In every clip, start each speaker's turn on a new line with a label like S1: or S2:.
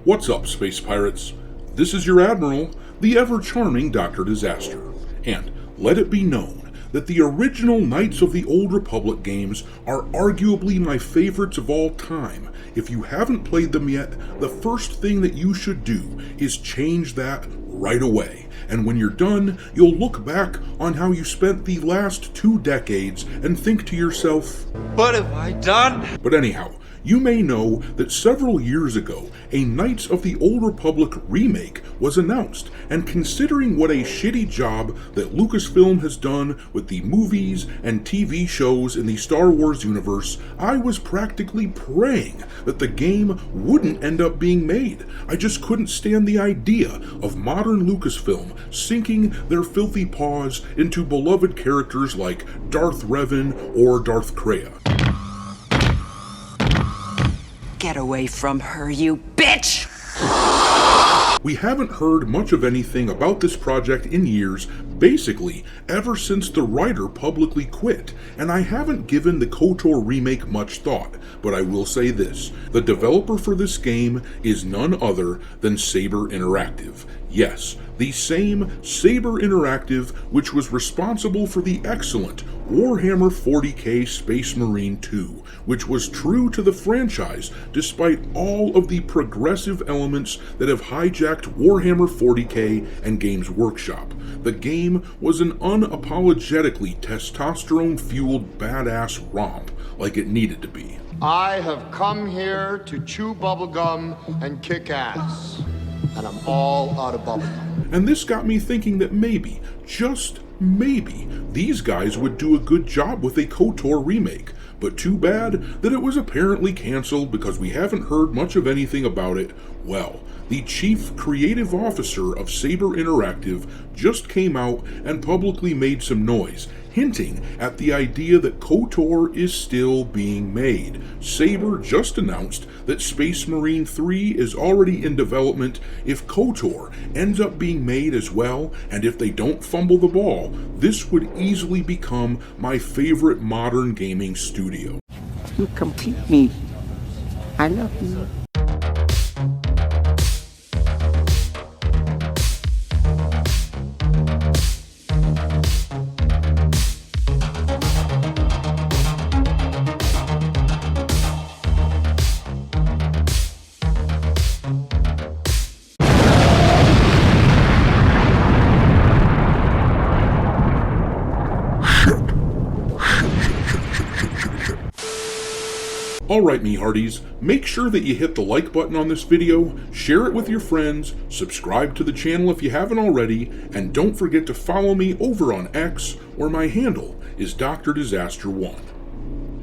S1: What's up, Space Pirates? This is your Admiral, the ever-charming Dr. Disaster, and let it be known that the original Knights of the Old Republic games are arguably my favorites of all time. If you haven't played them yet, the first thing that you should do is change that right away. And when you're done, you'll look back on how you spent the last 2 decades and think to yourself,
S2: what have I done?
S1: But anyhow, you may know that several years ago, a Knights of the Old Republic remake was announced, and considering what a shitty job that Lucasfilm has done with the movies and TV shows in the Star Wars universe, I was practically praying that the game wouldn't end up being made. I just couldn't stand the idea of modern Lucasfilm sinking their filthy paws into beloved characters like Darth Revan or Darth Kreia.
S3: Get away from her, you bitch!
S1: We haven't heard much of anything about this project in years, basically ever since the writer publicly quit, and I haven't given the KOTOR remake much thought, but I will say this: the developer for this game is none other than Saber Interactive. Yes, the same Saber Interactive which was responsible for the excellent Warhammer 40k Space Marine 2, which was true to the franchise despite all of the progressive elements that have hijacked Warhammer 40k and Games Workshop. The game was an unapologetically testosterone-fueled badass romp like it needed to be.
S4: I have come here to chew bubblegum and kick ass, and I'm all out of bubblegum.
S1: And this got me thinking that maybe, just maybe, these guys would do a good job with a KOTOR remake. But too bad that it was apparently canceled because we haven't heard much of anything about it. Well, the chief creative officer of Saber Interactive just came out and publicly made some noise, hinting at the idea that KOTOR is still being made. Saber just announced that Space Marine 3 is already in development. If KOTOR ends up being made as well, and if they don't fumble the ball, this would easily become my favorite modern gaming studio.
S5: You complete me. I love you.
S1: Alright, me hearties, make sure that you hit the like button on this video, share it with your friends, subscribe to the channel if you haven't already, and don't forget to follow me over on X, where my handle is Dr. Disaster 1.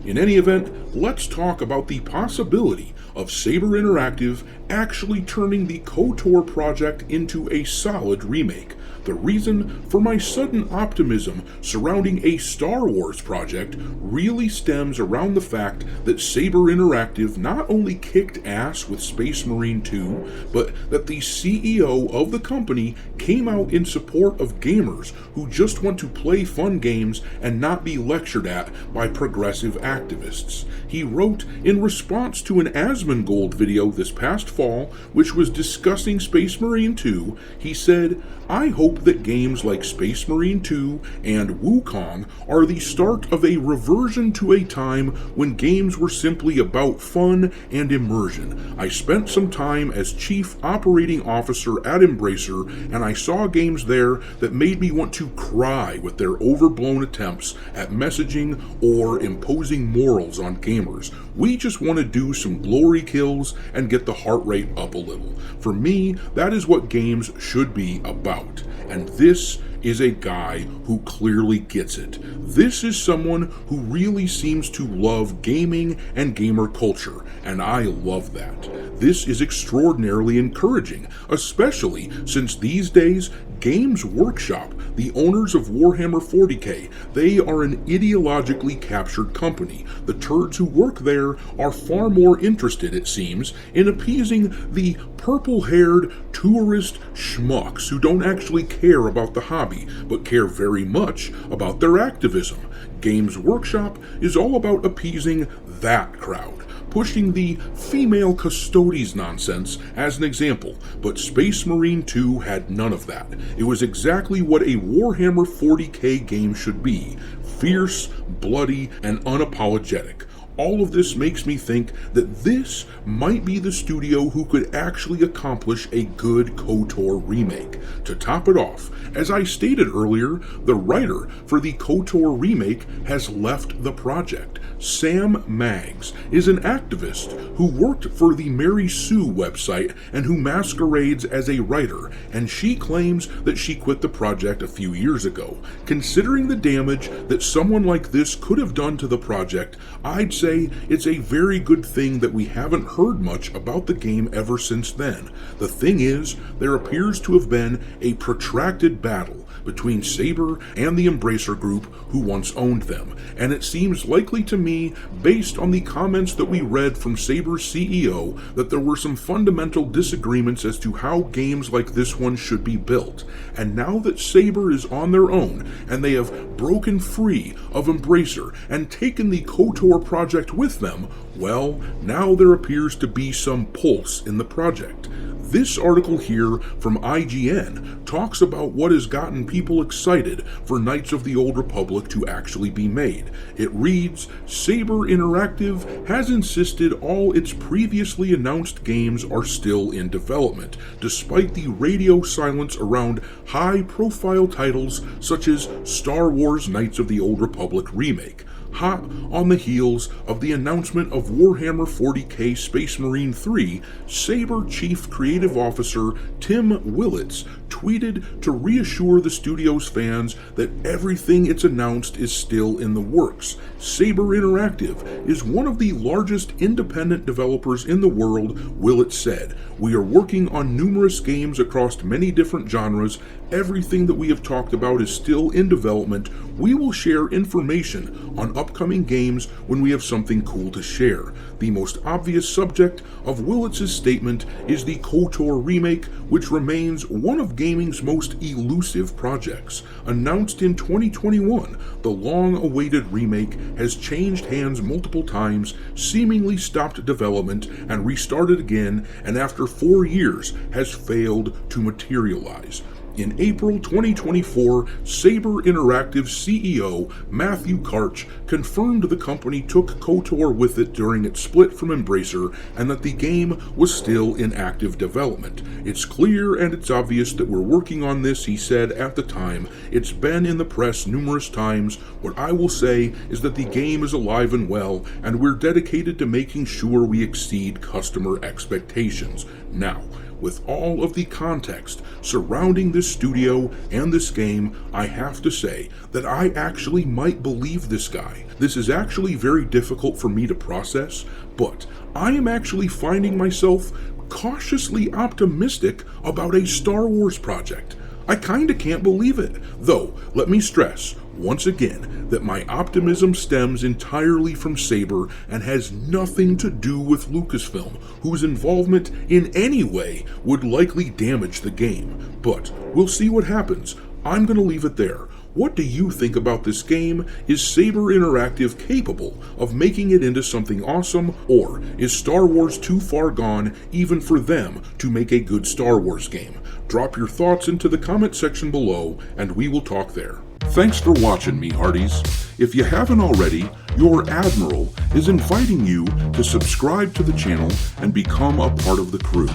S1: In any event, let's talk about the possibility of Saber Interactive actually turning the KOTOR project into a solid remake. The reason for my sudden optimism surrounding a Star Wars project really stems around the fact that Saber Interactive not only kicked ass with Space Marine 2, but that the CEO of the company came out in support of gamers who just want to play fun games and not be lectured at by progressive activists. He wrote in response to an Asmongold video this past fall, which was discussing Space Marine 2, he said, "I hope that games like Space Marine 2 and Wukong are the start of a reversion to a time when games were simply about fun and immersion. I spent some time as Chief Operating Officer at Embracer, and I saw games there that made me want to cry with their overblown attempts at messaging or imposing morals on gamers. We just want to do some glory kills and get the heart rate up a little. For me, that is what games should be about. And this is a guy who clearly gets it. This is someone who really seems to love gaming and gamer culture, and I love that. This is extraordinarily encouraging, especially since these days, Games Workshop, the owners of Warhammer 40k, they are an ideologically captured company. The turds who work there are far more interested, it seems, in appeasing the purple-haired tourist schmucks who don't actually care about the hobby, but care very much about their activism. Games Workshop is all about appeasing that crowd. pushing the female custodies nonsense as an example, but Space Marine 2 had none of that. It was exactly what a Warhammer 40k game should be: fierce, bloody, and unapologetic. All of this makes me think that this might be the studio who could actually accomplish a good KOTOR remake. To top it off, as I stated earlier, the writer for the KOTOR remake has left the project. Sam Maggs is an activist who worked for the Mary Sue website and who masquerades as a writer, and she claims that she quit the project a few years ago. Considering the damage that someone like this could have done to the project, I'd say it's a very good thing that we haven't heard much about the game ever since then. The thing is, there appears to have been a protracted battle between Saber and the Embracer Group who once owned them, and it seems likely to me, based on the comments that we read from Saber's CEO, that there were some fundamental disagreements as to how games like this one should be built. And now that Saber is on their own, and they have broken free of Embracer and taken the KOTOR project with them, well, now there appears to be some pulse in the project. This article here from IGN talks about what has gotten people excited for Knights of the Old Republic to actually be made. It reads, Saber Interactive has insisted all its previously announced games are still in development, despite the radio silence around high-profile titles such as Star Wars Knights of the Old Republic Remake. Hot on the heels of the announcement of Warhammer 40k Space Marine 3, Saber Chief Creative Officer Tim Willits tweeted to reassure the studio's fans that everything it's announced is still in the works. Saber Interactive is one of the largest independent developers in the world, Willits said. We are working on numerous games across many different genres. Everything that we have talked about is still in development. We will share information on upcoming games when we have something cool to share. The most obvious subject of Willits' statement is the KOTOR remake, which remains one of gaming's most elusive projects. Announced in 2021, the long-awaited remake has changed hands multiple times, seemingly stopped development, and restarted again, and after 4 years has failed to materialize. In April 2024, Saber Interactive CEO Matthew Karch confirmed the company took KOTOR with it during its split from Embracer and that the game was still in active development. It's clear and it's obvious that we're working on this, he said at the time. It's been in the press numerous times. What I will say is that the game is alive and well, and we're dedicated to making sure we exceed customer expectations. Now, with all of the context surrounding this studio and this game, I have to say that I actually might believe this guy. This is actually very difficult for me to process, but I am actually finding myself cautiously optimistic about a Star Wars project. I kinda can't believe it, though let me stress once again that my optimism stems entirely from Saber and has nothing to do with Lucasfilm, whose involvement in any way would likely damage the game. But we'll see what happens. I'm gonna leave it there. What do you think about this game? Is Saber Interactive capable of making it into something awesome, or is Star Wars too far gone even for them to make a good Star Wars game? Drop your thoughts into the comment section below, and we will talk there. Thanks for watching, me hearties. If you haven't already, your Admiral is inviting you to subscribe to the channel and become a part of the crew.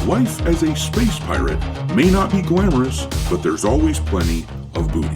S1: Life as a space pirate may not be glamorous, but there's always plenty of booty.